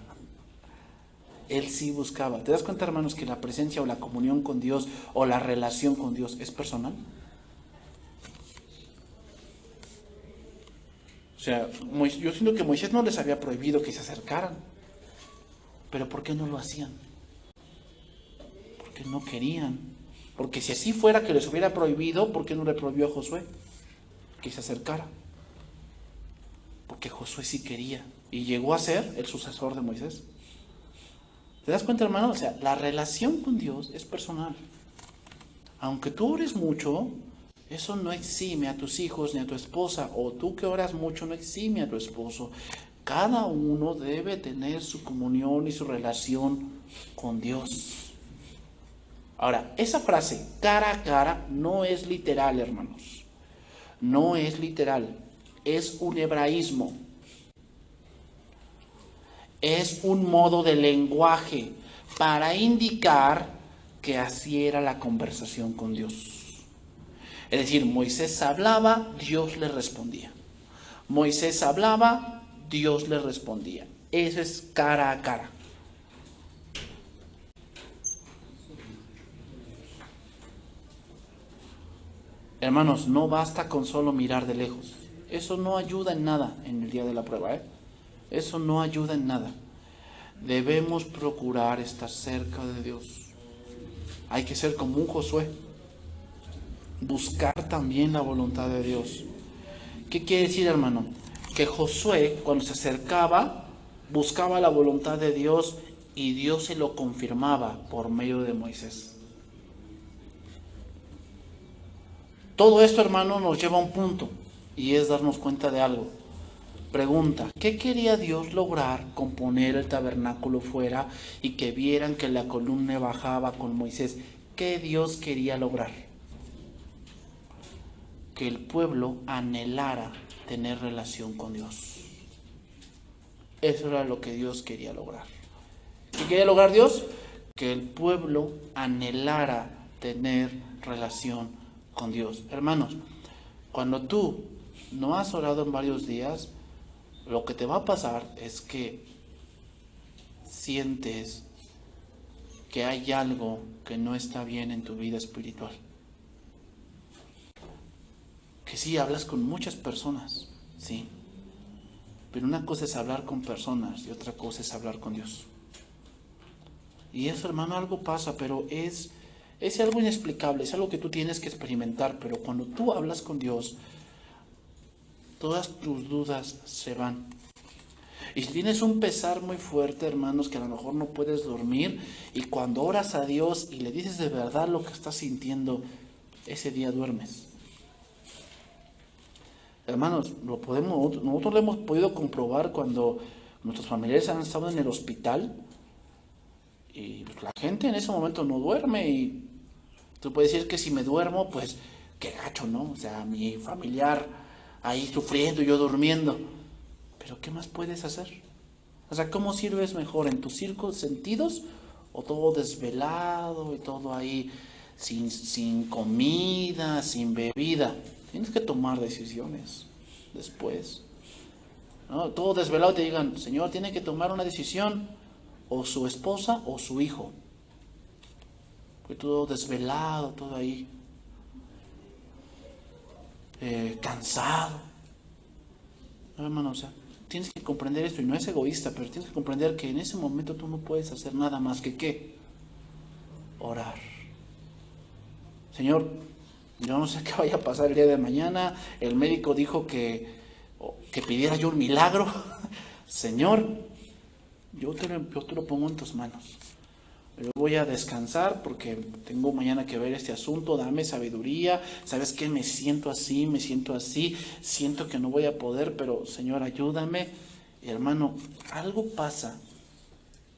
Él sí buscaba. ¿Te das cuenta, hermanos, que la presencia o la comunión con Dios o la relación con Dios es personal? O sea, yo siento que Moisés no les había prohibido que se acercaran. Pero ¿por qué no lo hacían? Porque no querían. Porque si así fuera que les hubiera prohibido, ¿por qué no le prohibió a Josué que se acercara? Porque Josué sí quería y llegó a ser el sucesor de Moisés. ¿Te das cuenta, hermano? O sea, la relación con Dios es personal. Aunque tú ores mucho, eso no exime a tus hijos ni a tu esposa, o tú que oras mucho no exime a tu esposo. Cada uno debe tener su comunión y su relación con Dios. Ahora, esa frase, cara a cara, no es literal, hermanos. No es literal. Es un hebraísmo. Es un modo de lenguaje para indicar que así era la conversación con Dios. Es decir, Moisés hablaba, Dios le respondía. Moisés hablaba, Dios le respondía. Eso es cara a cara. Hermanos, no basta con solo mirar de lejos. Eso no ayuda en nada en el día de la prueba, Eso no ayuda en nada. Debemos procurar estar cerca de Dios. Hay que ser como un Josué. Buscar también la voluntad de Dios. ¿Qué quiere decir, hermano? Que Josué, cuando se acercaba, buscaba la voluntad de Dios y Dios se lo confirmaba por medio de Moisés. Todo esto, hermano, nos lleva a un punto y es darnos cuenta de algo. Pregunta, ¿qué quería Dios lograr con poner el tabernáculo fuera y que vieran que la columna bajaba con Moisés? ¿Qué Dios quería lograr? Que el pueblo anhelara tener relación con Dios. Eso era lo que Dios quería lograr. ¿Qué quería lograr Dios? Que el pueblo anhelara tener relación con Dios. Hermanos, cuando tú no has orado en varios días, lo que te va a pasar es que sientes que hay algo que no está bien en tu vida espiritual. Que sí, hablas con muchas personas, sí. Pero una cosa es hablar con personas y otra cosa es hablar con Dios. Y eso, hermano, algo pasa, pero es algo inexplicable, es algo que tú tienes que experimentar. Pero cuando tú hablas con Dios, todas tus dudas se van. Y si tienes un pesar muy fuerte, hermanos, que a lo mejor no puedes dormir, y cuando oras a Dios y le dices de verdad lo que estás sintiendo, ese día duermes. Hermanos, nosotros lo hemos podido comprobar cuando nuestros familiares han estado en el hospital y pues, la gente en ese momento no duerme y tú puedes decir que si me duermo, pues qué gacho, ¿no? O sea, mi familiar ahí sufriendo y yo durmiendo. Pero ¿qué más puedes hacer? O sea, ¿cómo sirves mejor? ¿En tus sentidos o todo desvelado y todo ahí sin comida, sin bebida? Tienes que tomar decisiones después, ¿no? Todo desvelado te digan, Señor, tiene que tomar una decisión, o su esposa o su hijo. Fue todo desvelado, todo ahí, cansado. No, hermano, o sea, tienes que comprender esto, y no es egoísta, pero tienes que comprender que en ese momento tú no puedes hacer nada más que ¿qué? Orar. Señor, yo no sé qué vaya a pasar el día de mañana. El médico dijo que pidiera yo un milagro. Señor, yo te lo pongo en tus manos. Yo voy a descansar porque tengo mañana que ver este asunto. Dame sabiduría. ¿Sabes qué? Me siento así, siento que no voy a poder, pero Señor, ayúdame. Y hermano, algo pasa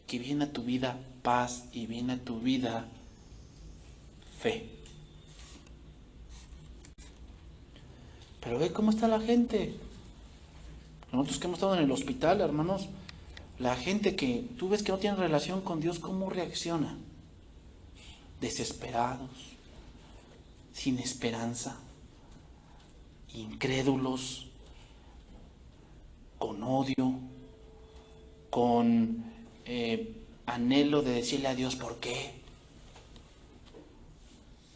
que viene a tu vida paz y viene a tu vida fe. Pero ve cómo está la gente. Nosotros que hemos estado en el hospital, hermanos, la gente que tú ves que no tiene relación con Dios, ¿cómo reacciona? Desesperados, sin esperanza, incrédulos, con odio, con anhelo de decirle a Dios ¿por qué?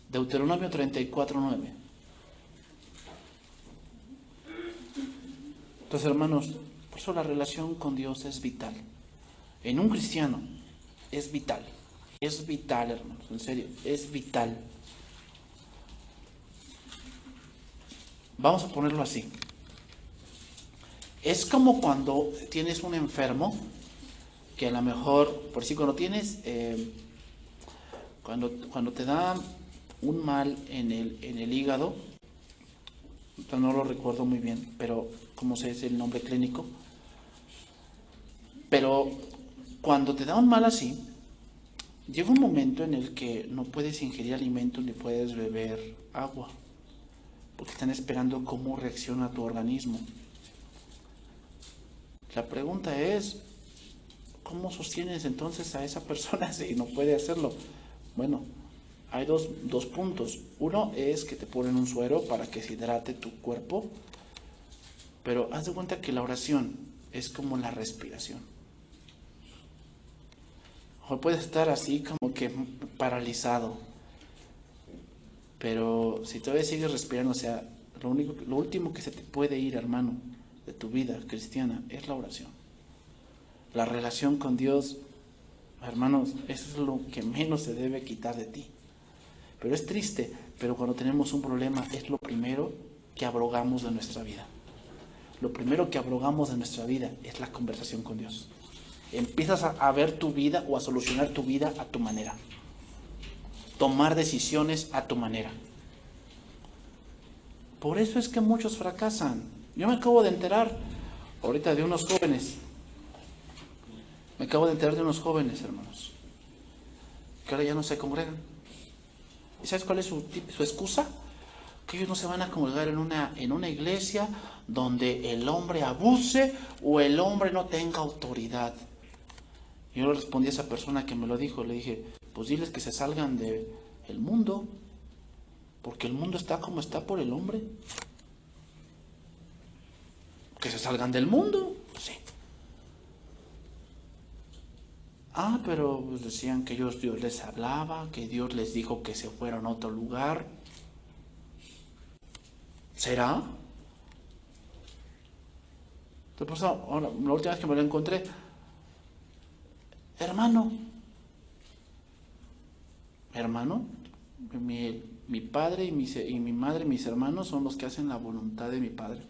Deuteronomio 34:9. Entonces, hermanos, por eso la relación con Dios es vital. En un cristiano es vital. Es vital, hermanos, en serio, es vital. Vamos a ponerlo así. Es como cuando tienes un enfermo, que a lo mejor, por si cuando tienes, cuando te da un mal en el hígado, no lo recuerdo muy bien, pero como sé es el nombre clínico, pero cuando te da un mal así, llega un momento en el que no puedes ingerir alimentos ni puedes beber agua, porque están esperando cómo reacciona tu organismo. La pregunta es, ¿cómo sostienes entonces a esa persona si no puede hacerlo? Bueno, hay dos puntos. Uno es que te ponen un suero para que se hidrate tu cuerpo, pero haz de cuenta que la oración es como la respiración. O puedes estar así como que paralizado, pero si todavía sigues respirando, o sea, lo último que se te puede ir, hermano, de tu vida cristiana es la oración. La relación con Dios, hermanos, eso es lo que menos se debe quitar de ti. Pero es triste, pero cuando tenemos un problema es lo primero que abrogamos de nuestra vida. Lo primero que abrogamos de nuestra vida es la conversación con Dios. Empiezas a ver tu vida o a solucionar tu vida a tu manera. Tomar decisiones a tu manera. Por eso es que muchos fracasan. Yo me acabo de enterar ahorita de unos jóvenes. Me acabo de enterar de unos jóvenes, hermanos, que ahora ya no se congregan. ¿Y sabes cuál es su excusa? Que ellos no se van a congregar en una iglesia donde el hombre abuse o el hombre no tenga autoridad. Yo le respondí a esa persona que me lo dijo, le dije, pues diles que se salgan del mundo, porque el mundo está como está por el hombre. Que se salgan del mundo, sí. Ah, pero pues decían que Dios les hablaba, que Dios les dijo que se fueran a otro lugar. ¿Será? Entonces, ahora, la última vez que me lo encontré, hermano, mi padre y mi madre, mis hermanos son los que hacen la voluntad de mi padre.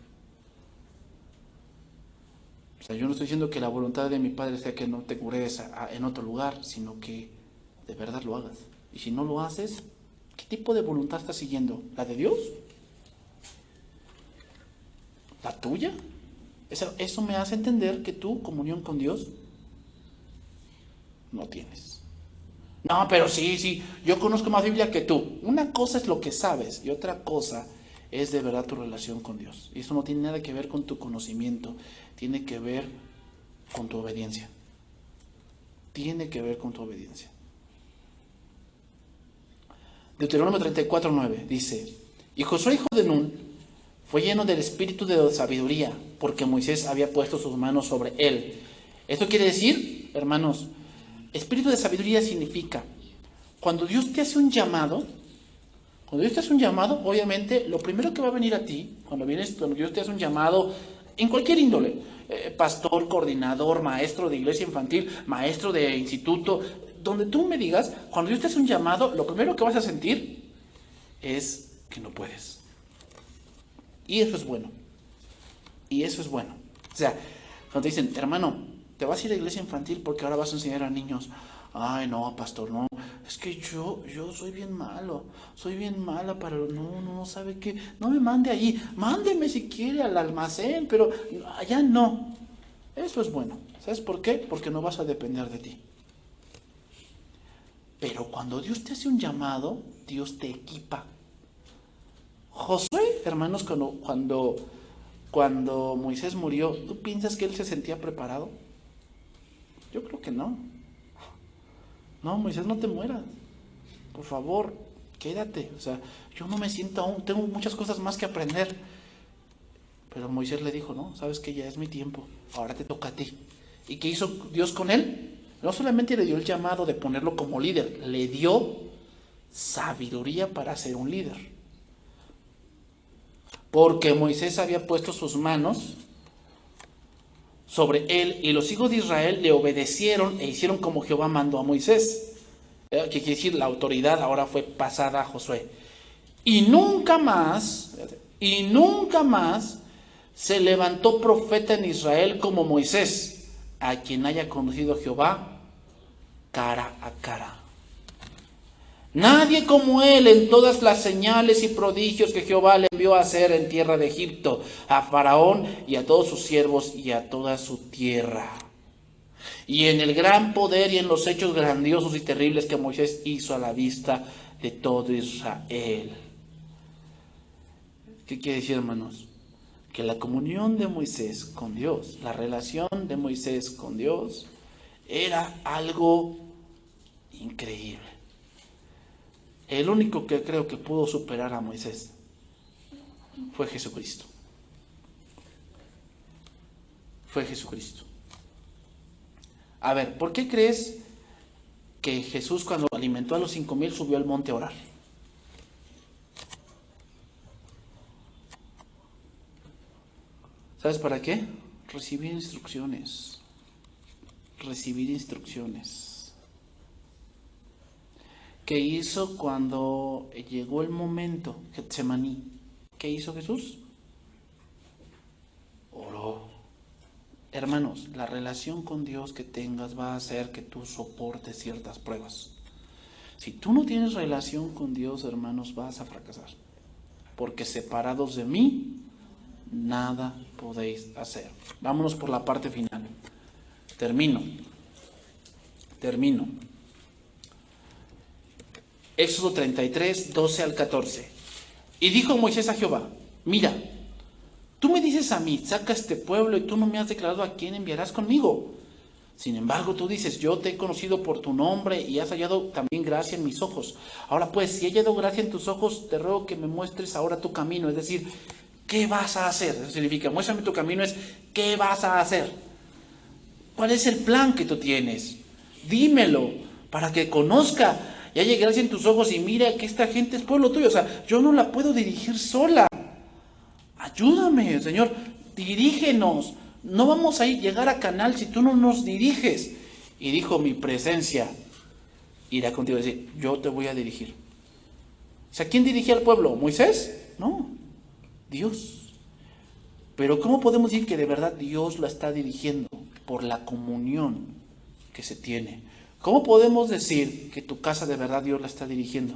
Yo no estoy diciendo que la voluntad de mi Padre sea que no te cures en otro lugar, sino que de verdad lo hagas. Y si no lo haces, ¿qué tipo de voluntad estás siguiendo? ¿La de Dios? ¿La tuya? Eso me hace entender que tu comunión con Dios no tienes. No, pero sí, yo conozco más Biblia que tú. Una cosa es lo que sabes y otra cosa es de verdad tu relación con Dios. Y eso no tiene nada que ver con tu conocimiento, tiene que ver con tu obediencia. Tiene que ver con tu obediencia. Deuteronomio 34:9 dice: Y Josué, hijo de Nun, fue lleno del espíritu de sabiduría, porque Moisés había puesto sus manos sobre él. Esto quiere decir, hermanos, espíritu de sabiduría significa, cuando Dios te hace un llamado, obviamente, lo primero que va a venir a ti, cuando Dios te hace un llamado, en cualquier índole, pastor, coordinador, maestro de iglesia infantil, maestro de instituto, donde tú me digas, cuando Dios te hace un llamado, lo primero que vas a sentir es que no puedes. Y eso es bueno. O sea, cuando te dicen, hermano, te vas a ir a la iglesia infantil porque ahora vas a enseñar a niños. Ay, no, pastor, no. Es que yo soy bien malo. Soy bien mala para... No, ¿sabe qué? No me mande allí. Mándeme si quiere al almacén, pero allá no. Eso es bueno. ¿Sabes por qué? Porque no vas a depender de ti. Pero cuando Dios te hace un llamado, Dios te equipa. Josué, hermanos, cuando Moisés murió, ¿tú piensas que él se sentía preparado? Yo creo que no. No, Moisés, no te mueras. Por favor, quédate. O sea, yo no me siento aún, tengo muchas cosas más que aprender. Pero Moisés le dijo, no, sabes que ya es mi tiempo, ahora te toca a ti. ¿Y qué hizo Dios con él? No solamente le dio el llamado de ponerlo como líder, le dio sabiduría para ser un líder. Porque Moisés había puesto sus manos sobre él y los hijos de Israel le obedecieron e hicieron como Jehová mandó a Moisés. ¿Qué quiere decir? La autoridad ahora fue pasada a Josué. Y nunca más se levantó profeta en Israel como Moisés, a quien haya conocido Jehová cara a cara. Nadie como él en todas las señales y prodigios que Jehová le envió a hacer en tierra de Egipto, a Faraón y a todos sus siervos y a toda su tierra. Y en el gran poder y en los hechos grandiosos y terribles que Moisés hizo a la vista de todo Israel. ¿Qué quiere decir, hermanos? Que la comunión de Moisés con Dios, la relación de Moisés con Dios, era algo increíble. El único que creo que pudo superar a Moisés fue Jesucristo. Fue Jesucristo. A ver, ¿por qué crees que Jesús, cuando alimentó a los 5,000, subió al monte a orar? ¿Sabes para qué? Recibir instrucciones. Recibir instrucciones. ¿Qué hizo cuando llegó el momento, Getsemaní? ¿Qué hizo Jesús? Oró. Hermanos, la relación con Dios que tengas va a hacer que tú soportes ciertas pruebas. Si tú no tienes relación con Dios, hermanos, vas a fracasar. Porque separados de mí, nada podéis hacer. Vámonos por la parte final. Termino. Éxodo 33, 12 al 14. Y dijo Moisés a Jehová, mira, tú me dices a mí, saca este pueblo y tú no me has declarado a quién enviarás conmigo. Sin embargo, tú dices, yo te he conocido por tu nombre y has hallado también gracia en mis ojos. Ahora pues, si he hallado gracia en tus ojos, te ruego que me muestres ahora tu camino. Es decir, ¿qué vas a hacer? Eso significa, muéstrame tu camino, es ¿qué vas a hacer? ¿Cuál es el plan que tú tienes? Dímelo, para que conozca. Y haya gracia en tus ojos y mira que esta gente es pueblo tuyo. O sea, yo no la puedo dirigir sola. Ayúdame, Señor, dirígenos. No vamos a llegar a Canal si tú no nos diriges. Y dijo, mi presencia irá contigo. Es decir, yo te voy a dirigir. O sea, ¿quién dirigía al pueblo? ¿Moisés? No, Dios. Pero ¿cómo podemos decir que de verdad Dios la está dirigiendo? Por la comunión que se tiene. ¿Cómo podemos decir que tu casa de verdad Dios la está dirigiendo?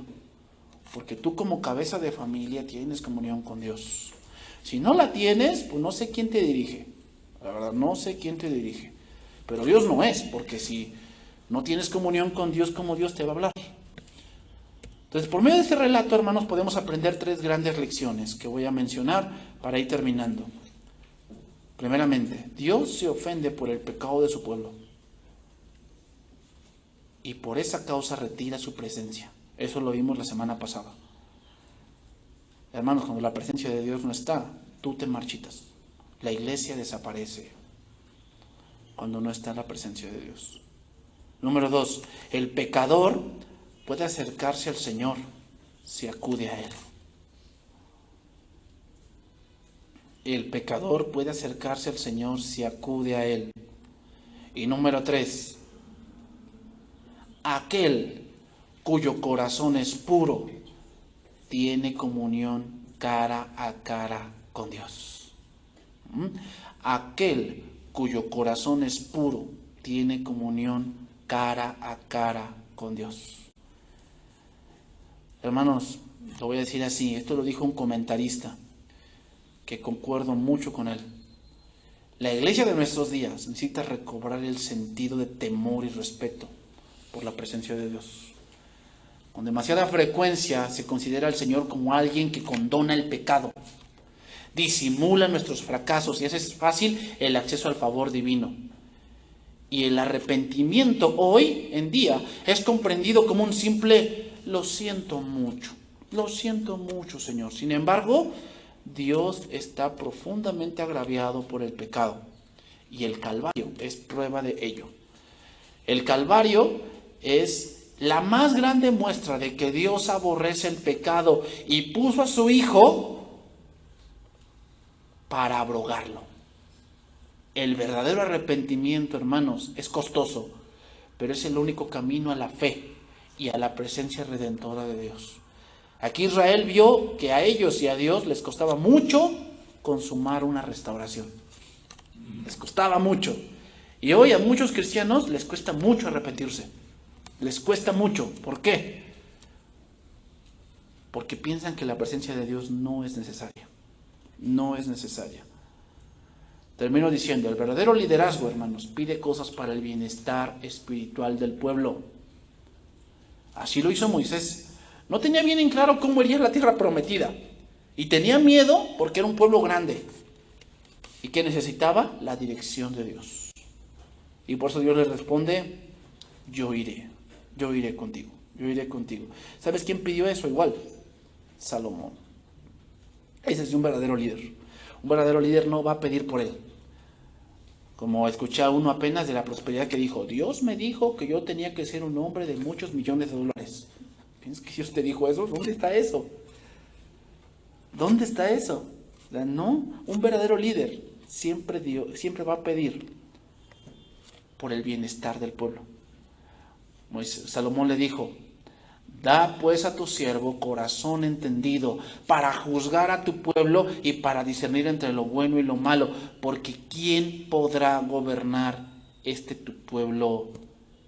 Porque tú como cabeza de familia tienes comunión con Dios. Si no la tienes, pues no sé quién te dirige. La verdad, no sé quién te dirige. Pero Dios no es, porque si no tienes comunión con Dios, ¿cómo Dios te va a hablar? Entonces, por medio de este relato, hermanos, podemos aprender 3 grandes lecciones que voy a mencionar para ir terminando. Primeramente, Dios se ofende por el pecado de su pueblo. Y por esa causa retira su presencia. Eso lo vimos la semana pasada. Hermanos, cuando la presencia de Dios no está, tú te marchitas. La iglesia desaparece cuando no está la presencia de Dios. Número 2, el pecador puede acercarse al Señor si acude a Él. El pecador puede acercarse al Señor si acude a Él. Y número 3, aquel cuyo corazón es puro tiene comunión cara a cara con Dios. Aquel cuyo corazón es puro tiene comunión cara a cara con Dios. Hermanos, lo voy a decir así, esto lo dijo un comentarista que concuerdo mucho con él. La iglesia de nuestros días necesita recobrar el sentido de temor y respeto por la presencia de Dios. Con demasiada frecuencia se considera al Señor como alguien que condona el pecado, disimula nuestros fracasos y hace fácil el acceso al favor divino. Y el arrepentimiento hoy en día es comprendido como un simple lo siento mucho, Señor. Sin embargo, Dios está profundamente agraviado por el pecado y el Calvario es prueba de ello. El Calvario es la más grande muestra de que Dios aborrece el pecado y puso a su Hijo para abrogarlo. El verdadero arrepentimiento, hermanos, es costoso, pero es el único camino a la fe y a la presencia redentora de Dios. Aquí Israel vio que a ellos y a Dios les costaba mucho consumar una restauración. Les costaba mucho. Y hoy a muchos cristianos les cuesta mucho arrepentirse. Les cuesta mucho. ¿Por qué? Porque piensan que la presencia de Dios no es necesaria. No es necesaria. Termino diciendo, el verdadero liderazgo, hermanos, pide cosas para el bienestar espiritual del pueblo. Así lo hizo Moisés. No tenía bien en claro cómo iría la tierra prometida. Y tenía miedo porque era un pueblo grande. Y que necesitaba la dirección de Dios. Y por eso Dios le responde, yo iré contigo, yo iré contigo. ¿Sabes quién pidió eso? Igual, Salomón. Ese es un verdadero líder. Un verdadero líder no va a pedir por él. Como escuché a uno apenas de la prosperidad que dijo, Dios me dijo que yo tenía que ser un hombre de muchos millones de dólares. ¿Piensas que Dios te dijo eso? ¿Dónde está eso? ¿Dónde está eso? No, un verdadero líder siempre va a pedir por el bienestar del pueblo. Salomón le dijo, da pues a tu siervo corazón entendido para juzgar a tu pueblo y para discernir entre lo bueno y lo malo, porque ¿quién podrá gobernar tu pueblo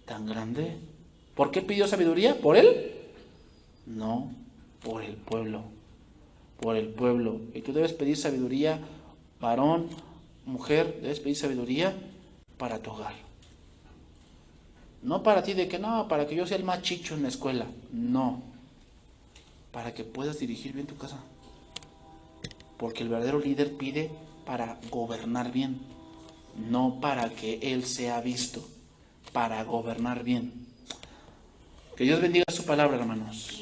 tan grande? ¿Por qué pidió sabiduría? ¿Por él? No, por el pueblo. Por el pueblo. Y tú debes pedir sabiduría, varón, mujer, debes pedir sabiduría para tu hogar. No para ti de que no, para que yo sea el más chicho en la escuela. No. Para que puedas dirigir bien tu casa. Porque el verdadero líder pide para gobernar bien. No para que él sea visto. Para gobernar bien. Que Dios bendiga su palabra, hermanos.